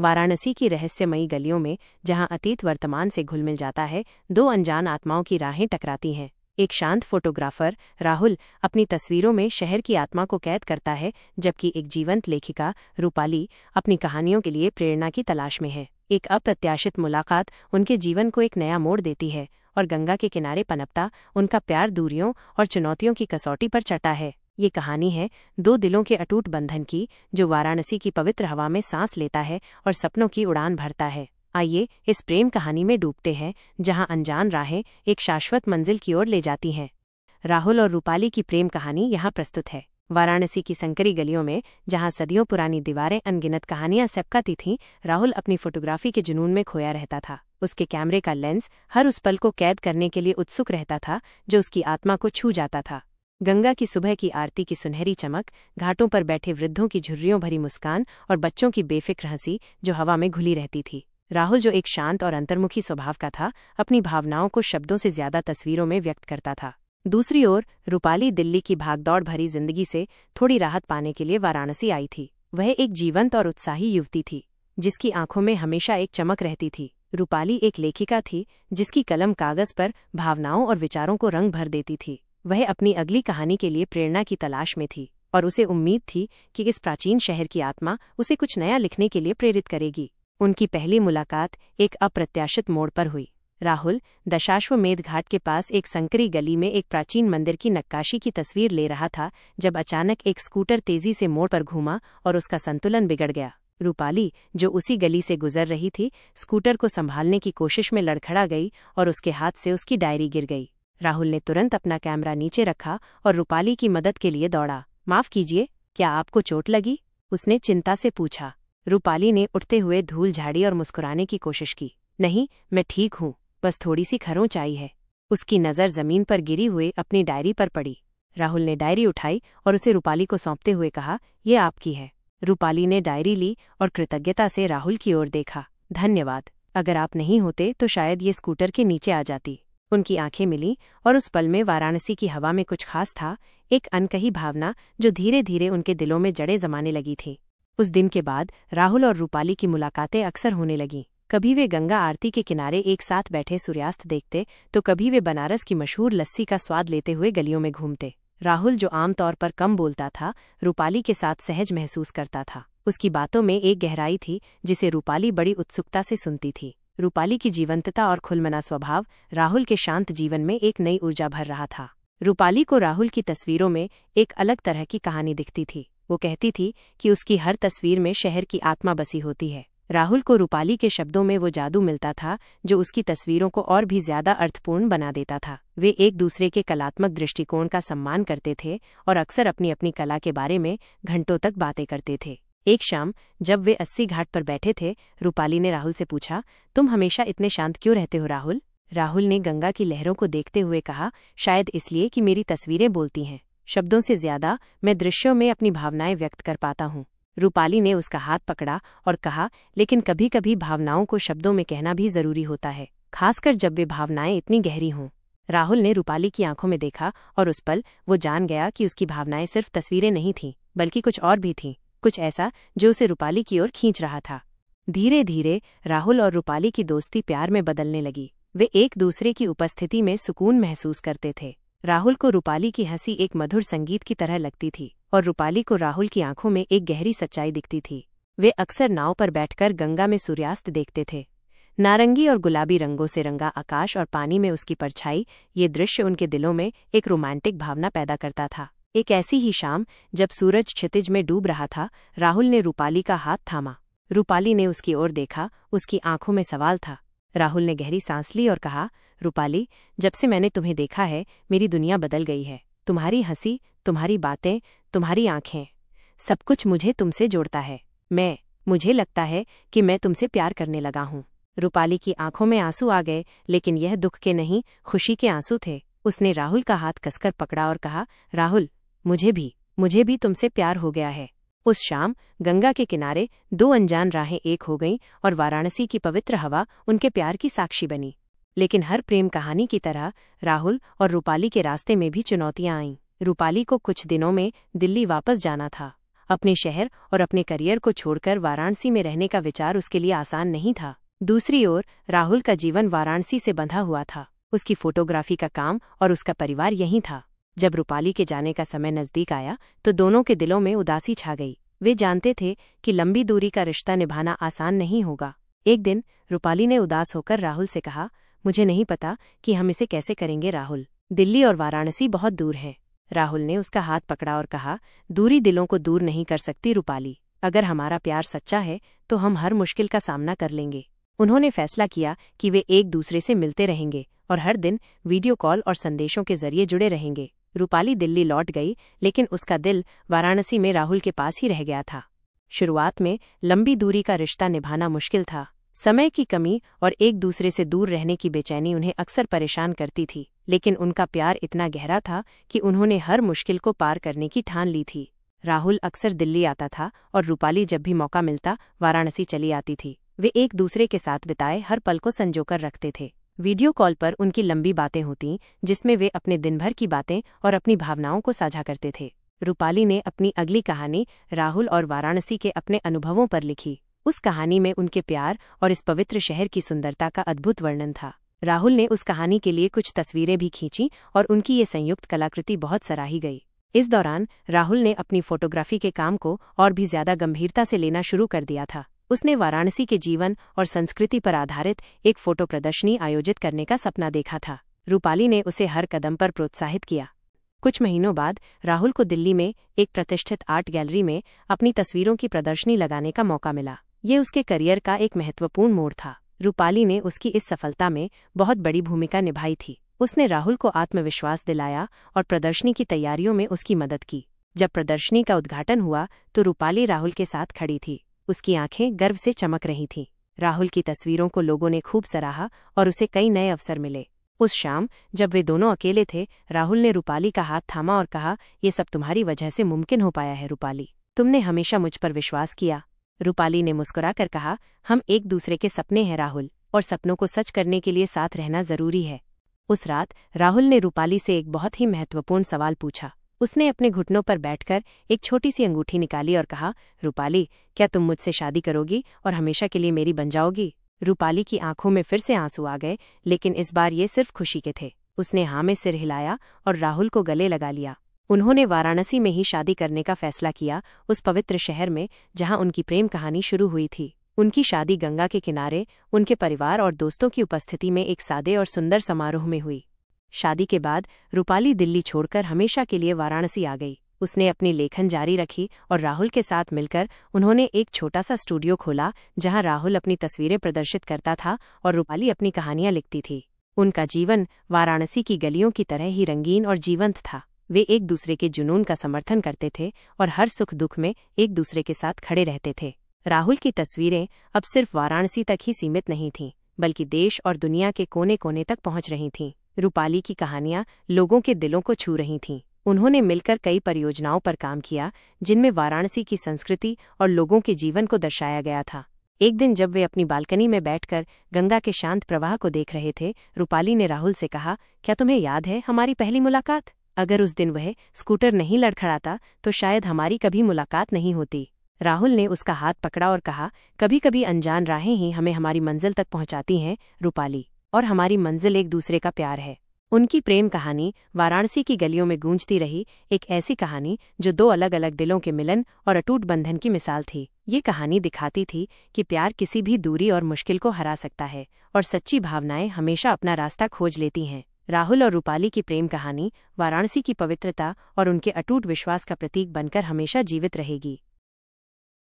वाराणसी की रहस्यमयी गलियों में, जहां अतीत वर्तमान से घुल-मिल जाता है, दो अनजान आत्माओं की राहें टकराती हैं। एक शांत फोटोग्राफर राहुल अपनी तस्वीरों में शहर की आत्मा को कैद करता है, जबकि एक जीवंत लेखिका रूपाली अपनी कहानियों के लिए प्रेरणा की तलाश में है। एक अप्रत्याशित मुलाकात उनके जीवन को एक नया मोड़ देती है, और गंगा के किनारे पनपता उनका प्यार दूरियों और चुनौतियों की कसौटी पर चढ़ता है। ये कहानी है दो दिलों के अटूट बंधन की, जो वाराणसी की पवित्र हवा में सांस लेता है और सपनों की उड़ान भरता है। आइए इस प्रेम कहानी में डूबते हैं, जहां अनजान राहें एक शाश्वत मंजिल की ओर ले जाती हैं। राहुल और रूपाली की प्रेम कहानी यहाँ प्रस्तुत है। वाराणसी की संकरी गलियों में, जहां सदियों पुरानी दीवारें अनगिनत कहानियां सिपकाती थीं, राहुल अपनी फोटोग्राफी के जुनून में खोया रहता था। उसके कैमरे का लेंस हर उस पल को कैद करने के लिए उत्सुक रहता था जो उसकी आत्मा को छू जाता था। गंगा की सुबह की आरती की सुनहरी चमक, घाटों पर बैठे वृद्धों की झुर्रियों भरी मुस्कान और बच्चों की बेफिक्र हंसी जो हवा में घुली रहती थी। राहुल, जो एक शांत और अंतर्मुखी स्वभाव का था, अपनी भावनाओं को शब्दों से ज्यादा तस्वीरों में व्यक्त करता था। दूसरी ओर रूपाली दिल्ली की भागदौड़ भरी जिंदगी से थोड़ी राहत पाने के लिए वाराणसी आई थी। वह एक जीवंत और उत्साही युवती थी, जिसकी आंखों में हमेशा एक चमक रहती थी। रूपाली एक लेखिका थी, जिसकी कलम कागज पर भावनाओं और विचारों को रंग भर देती थी। वह अपनी अगली कहानी के लिए प्रेरणा की तलाश में थी, और उसे उम्मीद थी कि इस प्राचीन शहर की आत्मा उसे कुछ नया लिखने के लिए प्रेरित करेगी। उनकी पहली मुलाकात एक अप्रत्याशित मोड़ पर हुई। राहुल दशाश्वमेध घाट के पास एक संकरी गली में एक प्राचीन मंदिर की नक्काशी की तस्वीर ले रहा था, जब अचानक एक स्कूटर तेजी से मोड़ पर घूमा और उसका संतुलन बिगड़ गया। रूपाली, जो उसी गली से गुजर रही थी, स्कूटर को संभालने की कोशिश में लड़खड़ा गई और उसके हाथ से उसकी डायरी गिर गई। राहुल ने तुरंत अपना कैमरा नीचे रखा और रूपाली की मदद के लिए दौड़ा। माफ कीजिए, क्या आपको चोट लगी? उसने चिंता से पूछा। रूपाली ने उठते हुए धूल झाड़ी और मुस्कुराने की कोशिश की। नहीं, मैं ठीक हूँ, बस थोड़ी सी खरोंच आई है। उसकी नज़र जमीन पर गिरी हुई अपनी डायरी पर पड़ी। राहुल ने डायरी उठाई और उसे रूपाली को सौंपते हुए कहा, ये आपकी है। रूपाली ने डायरी ली और कृतज्ञता से राहुल की ओर देखा। धन्यवाद, अगर आप नहीं होते तो शायद ये स्कूटर के नीचे आ जाती। उनकी आंखें मिली और उस पल में वाराणसी की हवा में कुछ खास था, एक अनकही भावना जो धीरे धीरे उनके दिलों में जड़ें जमाने लगी थी। उस दिन के बाद राहुल और रूपाली की मुलाकातें अक्सर होने लगीं। कभी वे गंगा आरती के किनारे एक साथ बैठे सूर्यास्त देखते, तो कभी वे बनारस की मशहूर लस्सी का स्वाद लेते हुए गलियों में घूमते। राहुल, जो आमतौर पर कम बोलता था, रूपाली के साथ सहज महसूस करता था। उसकी बातों में एक गहराई थी जिसे रूपाली बड़ी उत्सुकता से सुनती थी। रूपाली की जीवंतता और खुलमना स्वभाव राहुल के शांत जीवन में एक नई ऊर्जा भर रहा था। रूपाली को राहुल की तस्वीरों में एक अलग तरह की कहानी दिखती थी। वो कहती थी कि उसकी हर तस्वीर में शहर की आत्मा बसी होती है। राहुल को रूपाली के शब्दों में वो जादू मिलता था जो उसकी तस्वीरों को और भी ज्यादा अर्थपूर्ण बना देता था। वे एक दूसरे के कलात्मक दृष्टिकोण का सम्मान करते थे और अक्सर अपनी अपनी कला के बारे में घंटों तक बातें करते थे। एक शाम जब वे 80 घाट पर बैठे थे, रूपाली ने राहुल से पूछा, तुम हमेशा इतने शांत क्यों रहते हो राहुल? राहुल ने गंगा की लहरों को देखते हुए कहा, शायद इसलिए कि मेरी तस्वीरें बोलती हैं। शब्दों से ज्यादा मैं दृश्यों में अपनी भावनाएं व्यक्त कर पाता हूँ। रूपाली ने उसका हाथ पकड़ा और कहा, लेकिन कभी कभी भावनाओं को शब्दों में कहना भी जरूरी होता है, खासकर जब वे भावनाएं इतनी गहरी हों। राहुल ने रूपाली की आंखों में देखा और उस पल वो जान गया कि उसकी भावनाएं सिर्फ तस्वीरें नहीं थीं, बल्कि कुछ और भी थीं, कुछ ऐसा जो उसे रूपाली की ओर खींच रहा था। धीरे धीरे राहुल और रूपाली की दोस्ती प्यार में बदलने लगी। वे एक दूसरे की उपस्थिति में सुकून महसूस करते थे। राहुल को रूपाली की हंसी एक मधुर संगीत की तरह लगती थी, और रूपाली को राहुल की आंखों में एक गहरी सच्चाई दिखती थी। वे अक्सर नाव पर बैठकर गंगा में सूर्यास्त देखते थे। नारंगी और गुलाबी रंगों से रंगा आकाश और पानी में उसकी परछाई, ये दृश्य उनके दिलों में एक रोमांटिक भावना पैदा करता था। एक ऐसी ही शाम जब सूरज क्षितिज में डूब रहा था, राहुल ने रूपाली का हाथ थामा। रूपाली ने उसकी ओर देखा, उसकी आंखों में सवाल था। राहुल ने गहरी सांस ली और कहा, रूपाली, जब से मैंने तुम्हें देखा है, मेरी दुनिया बदल गई है। तुम्हारी हंसी, तुम्हारी बातें, तुम्हारी आंखें, सब कुछ मुझे तुमसे जोड़ता है। मुझे लगता है कि मैं तुमसे प्यार करने लगा हूँ। रूपाली की आंखों में आंसू आ गए, लेकिन यह दुख के नहीं, खुशी के आंसू थे। उसने राहुल का हाथ कसकर पकड़ा और कहा, राहुल, मुझे भी तुमसे प्यार हो गया है। उस शाम गंगा के किनारे दो अनजान राहें एक हो गईं और वाराणसी की पवित्र हवा उनके प्यार की साक्षी बनी। लेकिन हर प्रेम कहानी की तरह राहुल और रूपाली के रास्ते में भी चुनौतियां आईं। रूपाली को कुछ दिनों में दिल्ली वापस जाना था। अपने शहर और अपने करियर को छोड़कर वाराणसी में रहने का विचार उसके लिए आसान नहीं था। दूसरी ओर राहुल का जीवन वाराणसी से बंधा हुआ था। उसकी फोटोग्राफी का काम और उसका परिवार यहीं था। जब रूपाली के जाने का समय नजदीक आया तो दोनों के दिलों में उदासी छा गई। वे जानते थे कि लंबी दूरी का रिश्ता निभाना आसान नहीं होगा। एक दिन रूपाली ने उदास होकर राहुल से कहा, मुझे नहीं पता कि हम इसे कैसे करेंगे राहुल। दिल्ली और वाराणसी बहुत दूर है। राहुल ने उसका हाथ पकड़ा और कहा, दूरी दिलों को दूर नहीं कर सकती रूपाली। अगर हमारा प्यार सच्चा है तो हम हर मुश्किल का सामना कर लेंगे। उन्होंने फैसला किया कि वे एक दूसरे से मिलते रहेंगे और हर दिन वीडियो कॉल और संदेशों के जरिए जुड़े रहेंगे। रूपाली दिल्ली लौट गई, लेकिन उसका दिल वाराणसी में राहुल के पास ही रह गया था। शुरुआत में लंबी दूरी का रिश्ता निभाना मुश्किल था। समय की कमी और एक दूसरे से दूर रहने की बेचैनी उन्हें अक्सर परेशान करती थी, लेकिन उनका प्यार इतना गहरा था कि उन्होंने हर मुश्किल को पार करने की ठान ली थी। राहुल अक्सर दिल्ली आता था और रूपाली जब भी मौका मिलता वाराणसी चली आती थी। वे एक दूसरे के साथ बिताए हर पल को संजोकर रखते थे। वीडियो कॉल पर उनकी लंबी बातें होतीं, जिसमें वे अपने दिन भर की बातें और अपनी भावनाओं को साझा करते थे। रूपाली ने अपनी अगली कहानी राहुल और वाराणसी के अपने अनुभवों पर लिखी। उस कहानी में उनके प्यार और इस पवित्र शहर की सुंदरता का अद्भुत वर्णन था। राहुल ने उस कहानी के लिए कुछ तस्वीरें भी खींची और उनकी ये संयुक्त कलाकृति बहुत सराही गई। इस दौरान राहुल ने अपनी फोटोग्राफी के काम को और भी ज्यादा गंभीरता से लेना शुरू कर दिया था। उसने वाराणसी के जीवन और संस्कृति पर आधारित एक फोटो प्रदर्शनी आयोजित करने का सपना देखा था। रूपाली ने उसे हर कदम पर प्रोत्साहित किया। कुछ महीनों बाद राहुल को दिल्ली में एक प्रतिष्ठित आर्ट गैलरी में अपनी तस्वीरों की प्रदर्शनी लगाने का मौका मिला। ये उसके करियर का एक महत्वपूर्ण मोड़ था। रूपाली ने उसकी इस सफलता में बहुत बड़ी भूमिका निभाई थी। उसने राहुल को आत्मविश्वास दिलाया और प्रदर्शनी की तैयारियों में उसकी मदद की। जब प्रदर्शनी का उद्घाटन हुआ तो रूपाली राहुल के साथ खड़ी थी। उसकी आंखें गर्व से चमक रही थीं। राहुल की तस्वीरों को लोगों ने खूब सराहा और उसे कई नए अवसर मिले। उस शाम जब वे दोनों अकेले थे, राहुल ने रूपाली का हाथ थामा और कहा, ये सब तुम्हारी वजह से मुमकिन हो पाया है रूपाली। तुमने हमेशा मुझ पर विश्वास किया। रूपाली ने मुस्कुराकर कहा, हम एक दूसरे के सपने हैं राहुल, और सपनों को सच करने के लिए साथ रहना जरूरी है। उस रात राहुल ने रूपाली से एक बहुत ही महत्वपूर्ण सवाल पूछा। उसने अपने घुटनों पर बैठकर एक छोटी सी अंगूठी निकाली और कहा, रूपाली, क्या तुम मुझसे शादी करोगी और हमेशा के लिए मेरी बन जाओगी? रूपाली की आंखों में फिर से आंसू आ गए, लेकिन इस बार ये सिर्फ खुशी के थे। उसने हाँ में सिर हिलाया और राहुल को गले लगा लिया। उन्होंने वाराणसी में ही शादी करने का फैसला किया, उस पवित्र शहर में जहां उनकी प्रेम कहानी शुरू हुई थी। उनकी शादी गंगा के किनारे उनके परिवार और दोस्तों की उपस्थिति में एक सादे और सुंदर समारोह में हुई। शादी के बाद रूपाली दिल्ली छोड़कर हमेशा के लिए वाराणसी आ गई। उसने अपनी लेखन जारी रखी और राहुल के साथ मिलकर उन्होंने एक छोटा सा स्टूडियो खोला, जहां राहुल अपनी तस्वीरें प्रदर्शित करता था और रूपाली अपनी कहानियां लिखती थी। उनका जीवन वाराणसी की गलियों की तरह ही रंगीन और जीवंत था। वे एक दूसरे के जुनून का समर्थन करते थे और हर सुख दुख में एक दूसरे के साथ खड़े रहते थे। राहुल की तस्वीरें अब सिर्फ वाराणसी तक ही सीमित नहीं थीं, बल्कि देश और दुनिया के कोने कोने तक पहुंच रही थीं। रूपाली की कहानियां लोगों के दिलों को छू रही थीं। उन्होंने मिलकर कई परियोजनाओं पर काम किया, जिनमें वाराणसी की संस्कृति और लोगों के जीवन को दर्शाया गया था। एक दिन जब वे अपनी बालकनी में बैठकर गंगा के शांत प्रवाह को देख रहे थे, रूपाली ने राहुल से कहा, क्या तुम्हें याद है हमारी पहली मुलाकात? अगर उस दिन वह स्कूटर नहीं लड़खड़ाता तो शायद हमारी कभी मुलाकात नहीं होती। राहुल ने उसका हाथ पकड़ा और कहा, कभी कभी अनजान राहें ही हमें हमारी मंजिल तक पहुंचाती हैं रूपाली, और हमारी मंजिल एक दूसरे का प्यार है। उनकी प्रेम कहानी वाराणसी की गलियों में गूंजती रही, एक ऐसी कहानी जो दो अलग अलग दिलों के मिलन और अटूट बंधन की मिसाल थी। ये कहानी दिखाती थी कि प्यार किसी भी दूरी और मुश्किल को हरा सकता है और सच्ची भावनाएं हमेशा अपना रास्ता खोज लेती हैं। राहुल और रूपाली की प्रेम कहानी वाराणसी की पवित्रता और उनके अटूट विश्वास का प्रतीक बनकर हमेशा जीवित रहेगी।